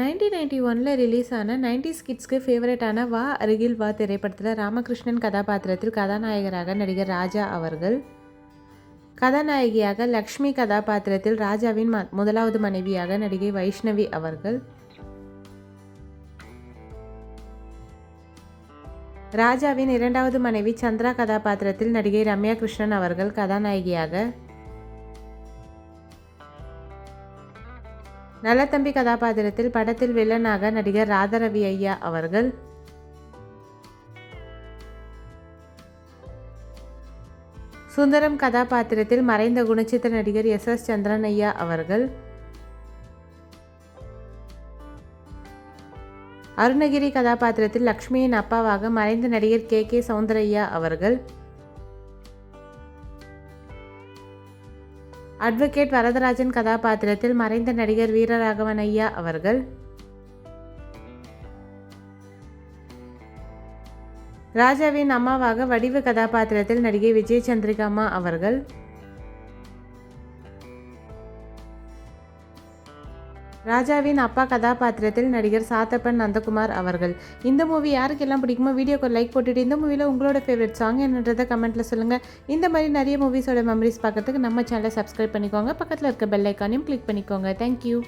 1991ல் release ஆன 90s கிட்ஸ்க்கு ஃபேவரட்டான வா அருகில் வா திரைப்படத்தில் ராமகிருஷ்ணன் கதாபாத்திரத்தில் கதாநாயகராக நடிகர் ராஜா அவர்கள், கதாநாயகியாக லக்ஷ்மி கதாபாத்திரத்தில் ராஜாவின் முதலாவது மனைவியாக நடிகை வைஷ்ணவி அவர்கள், ராஜாவின் இரண்டாவது மனைவி சந்திரா கதாபாத்திரத்தில் நடிகை ரம்யா கிருஷ்ணன் அவர்கள் கதாநாயகியாக, நல்லதம்பி கதாபாத்திரத்தில் படத்தில் வில்லனாக நடிகர் ராதாரவி ஐயா அவர்கள், சுந்தரம் கதாபாத்திரத்தில் மறைந்த குணச்சித்திர நடிகர் எஸ் சந்திரன் ஐயா அவர்கள், அருணகிரி கதாபாத்திரத்தில் லக்ஷ்மியின் அப்பாவாக மறைந்த நடிகர் கே சௌந்தரய்யா அவர்கள், அட்வொகேட் வரதராஜன் கதாபாத்திரத்தில் மறைந்த நடிகர் வீரராகவன் ஐயா அவர்கள், ராஜாவின் அம்மாவாக வடிவு கதாபாத்திரத்தில் நடிகை விஜய் சந்திரிகாமா அவர்கள், ராஜாவின் அப்பா கதாபாத்திரத்தில் நடிகர் சாத்தப்பன் நந்தகுமார் அவர்கள். இந்த மூவி யாருக்கெல்லாம் பிடிக்குமோ வீடியோக்கு லைக் போட்டுட்டு இந்த மூவியில் உங்களோட ஃபேவரட் சாங் என்னன்றதை கமெண்ட்டில் சொல்லுங்கள். இந்த மாதிரி நிறைய மூவிஸோட மெமரிஸ் பார்க்கறதுக்கு நம்ம சேனலை சப்ஸ்கிரைப் பண்ணிக்கோங்க. பக்கத்தில் இருக்க பெல் ஐக்கானையும் கிளிக் பண்ணிக்கோங்க. தேங்க்யூ.